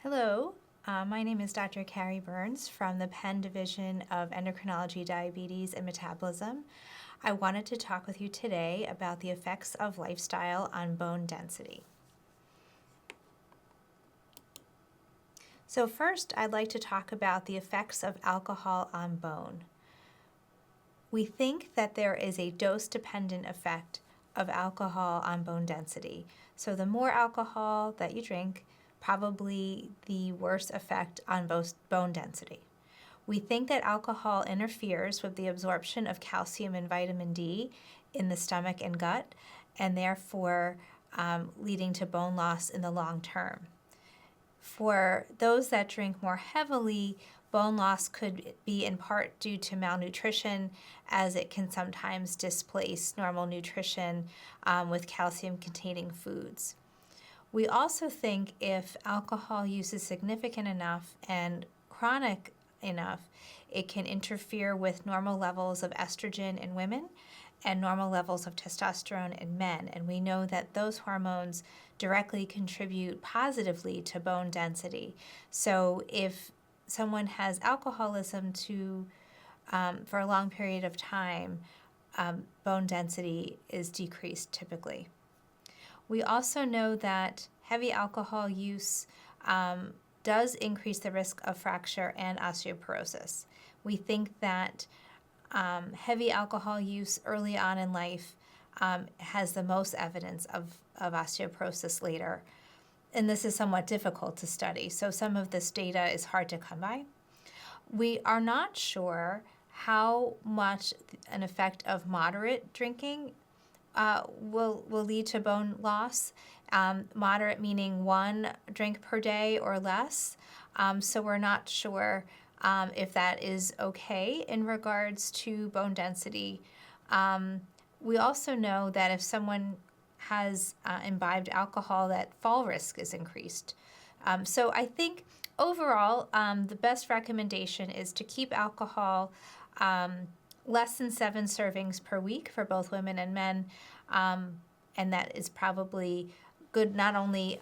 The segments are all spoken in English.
Hello, my name is Dr. Carrie Burns from the Penn Division of Endocrinology, Diabetes, and Metabolism. I wanted to talk with you today about the effects of lifestyle on bone density. So first, I'd like to talk about the effects of alcohol on bone. We think that there is a dose-dependent effect of alcohol on bone density. So the more alcohol that you drink, probably the worse effect on bone density. We think that alcohol interferes with the absorption of calcium and vitamin D in the stomach and gut, and therefore leading to bone loss in the long term. For those that drink more heavily, bone loss could be in part due to malnutrition, as it can sometimes displace normal nutrition with calcium-containing foods. We also think if alcohol use is significant enough and chronic enough, it can interfere with normal levels of estrogen in women and normal levels of testosterone in men. And we know that those hormones directly contribute positively to bone density. So if someone has alcoholism for a long period of time, bone density is decreased typically. We also know that heavy alcohol use does increase the risk of fracture and osteoporosis. We think that heavy alcohol use early on in life has the most evidence of osteoporosis later. And this is somewhat difficult to study, so some of this data is hard to come by. We are not sure how much an effect of moderate drinking will lead to bone loss. Moderate meaning 1 drink per day or less. So we're not sure if that is okay in regards to bone density. We also know that if someone has imbibed alcohol, that fall risk is increased. So I think overall, the best recommendation is to keep alcohol less than 7 servings per week for both women and men, and that is probably good not only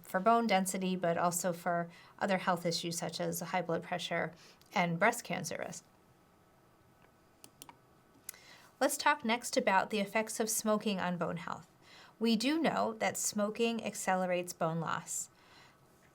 for bone density, but also for other health issues such as high blood pressure and breast cancer risk. Let's talk next about the effects of smoking on bone health. We do know that smoking accelerates bone loss.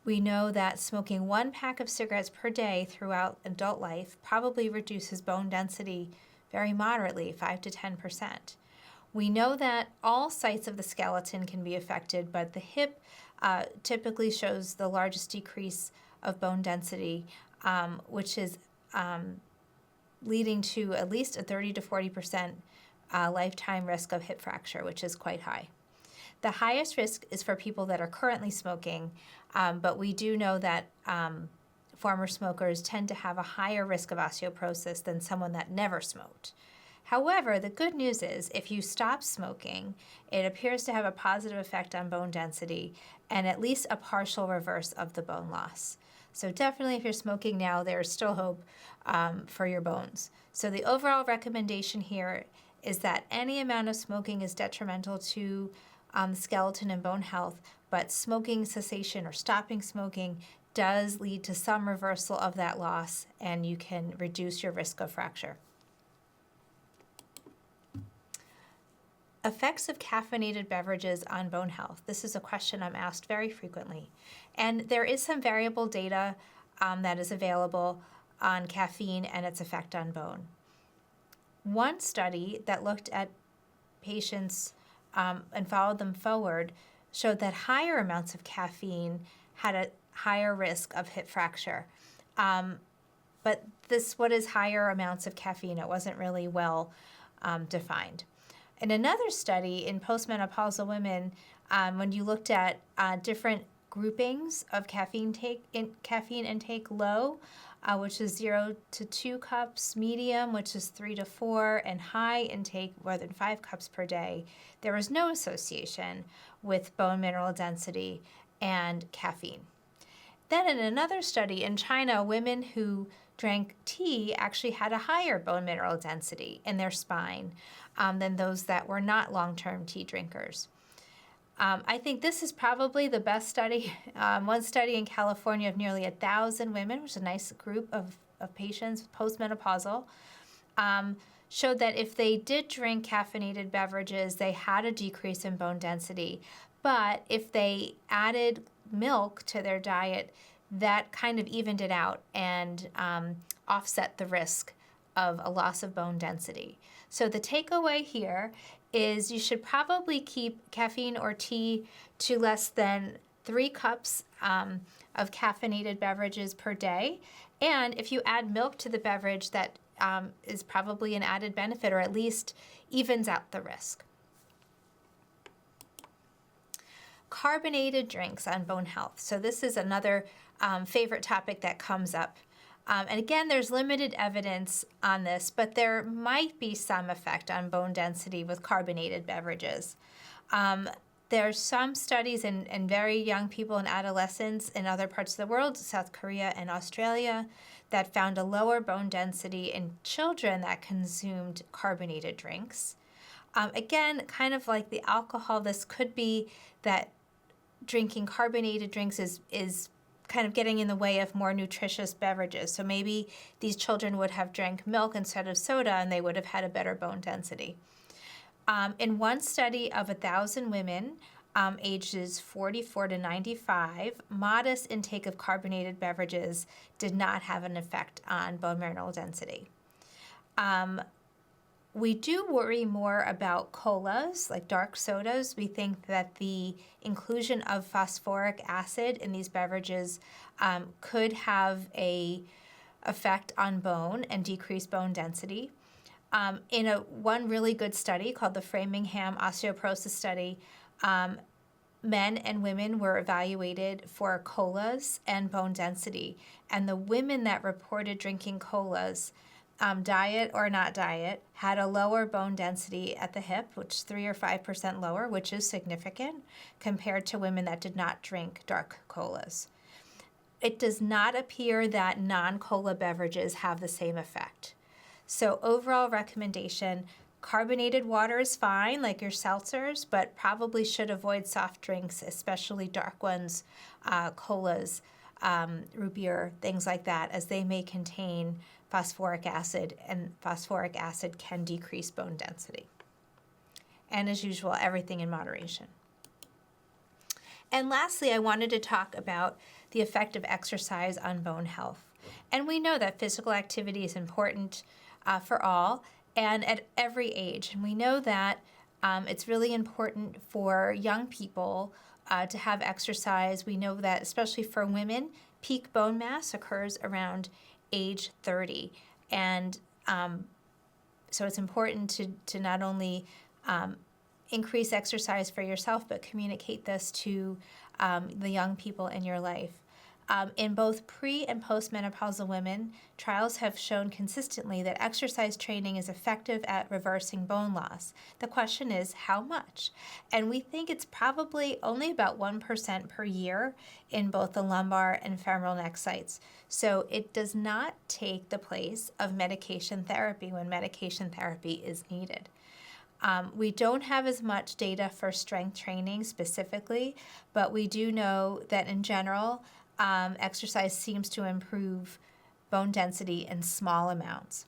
We know that smoking 1 pack of cigarettes per day throughout adult life probably reduces bone density very moderately, 5 to 10%. We know that all sites of the skeleton can be affected, but the hip typically shows the largest decrease of bone density, which is leading to at least a 30 to 40% lifetime risk of hip fracture, which is quite high. The highest risk is for people that are currently smoking, but we do know that former smokers tend to have a higher risk of osteoporosis than someone that never smoked. However, the good news is if you stop smoking, it appears to have a positive effect on bone density and at least a partial reverse of the bone loss. So definitely if you're smoking now, there's still hope for your bones. So the overall recommendation here is that any amount of smoking is detrimental to skeleton and bone health, but smoking cessation or stopping smoking does lead to some reversal of that loss, and you can reduce your risk of fracture. Effects of caffeinated beverages on bone health. This is a question I'm asked very frequently. And there is some variable data that is available on caffeine and its effect on bone. One study that looked at patients and followed them forward showed that higher amounts of caffeine had a higher risk of hip fracture. But what is higher amounts of caffeine? It wasn't really well defined. In another study in postmenopausal women, when you looked at different groupings of caffeine intake, low, which is 0 to 2 cups, medium, which is 3 to 4, and high intake, more than 5 cups per day, there was no association with bone mineral density and caffeine. Then in another study in China, women who drank tea actually had a higher bone mineral density in their spine than those that were not long-term tea drinkers. I think this is probably the best study. One study in California of nearly 1,000 women, which is a nice group of patients postmenopausal, showed that if they did drink caffeinated beverages, they had a decrease in bone density. But if they added milk to their diet, that kind of evened it out and offset the risk of a loss of bone density. So the takeaway here is you should probably keep caffeine or tea to less than 3 cups of caffeinated beverages per day. And if you add milk to the beverage, that is probably an added benefit, or at least evens out the risk. Carbonated drinks on bone health. So this is another favorite topic that comes up. And again, there's limited evidence on this, but there might be some effect on bone density with carbonated beverages. There's some studies in very young people and adolescents in other parts of the world, South Korea and Australia, that found a lower bone density in children that consumed carbonated drinks. Again, kind of like the alcohol, this could be that drinking carbonated drinks is kind of getting in the way of more nutritious beverages. So maybe these children would have drank milk instead of soda and they would have had a better bone density. In one study of 1,000 women ages 44 to 95, modest intake of carbonated beverages did not have an effect on bone mineral density. We do worry more about colas, like dark sodas. We think that the inclusion of phosphoric acid in these beverages could have an effect on bone and decrease bone density. In one really good study called the Framingham Osteoporosis Study, men and women were evaluated for colas and bone density. And the women that reported drinking colas, diet or not diet, had a lower bone density at the hip, which is 3 or 5% lower, which is significant, compared to women that did not drink dark colas. It does not appear that non-cola beverages have the same effect. So overall recommendation, carbonated water is fine, like your seltzers, but probably should avoid soft drinks, especially dark ones, colas, root beer, things like that, as they may contain phosphoric acid, and phosphoric acid can decrease bone density. And as usual, everything in moderation. And lastly, I wanted to talk about the effect of exercise on bone health. And we know that physical activity is important for all and at every age. And we know that it's really important for young people to have exercise. We know that especially for women, peak bone mass occurs around age 30. And so it's important to not only increase exercise for yourself, but communicate this to the young people in your life. In both pre- and postmenopausal women, trials have shown consistently that exercise training is effective at reversing bone loss. The question is, how much? And we think it's probably only about 1% per year in both the lumbar and femoral neck sites. So it does not take the place of medication therapy when medication therapy is needed. We don't have as much data for strength training specifically, but we do know that in general, exercise seems to improve bone density in small amounts.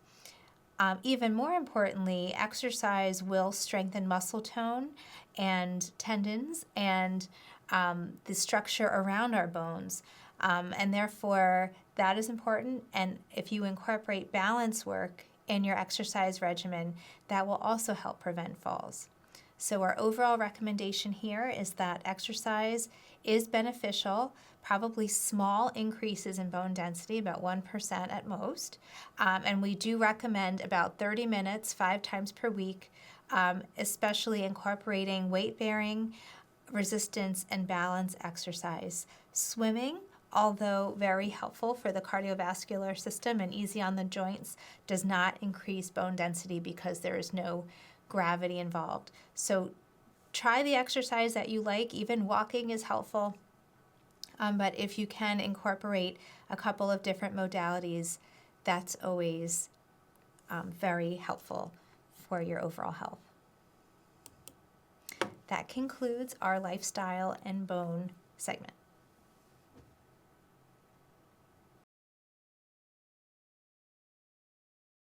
Even more importantly, exercise will strengthen muscle tone and tendons and the structure around our bones. And therefore, that is important. And if you incorporate balance work in your exercise regimen, that will also help prevent falls. So our overall recommendation here is that exercise is beneficial, probably small increases in bone density, about 1% at most. And we do recommend about 30 minutes, 5 times per week, especially incorporating weight-bearing, resistance, and balance exercise. Swimming, although very helpful for the cardiovascular system and easy on the joints, does not increase bone density because there is no gravity involved. So try the exercise that you like. Even walking is helpful. But if you can incorporate a couple of different modalities, that's always very helpful for your overall health. That concludes our lifestyle and bone segment.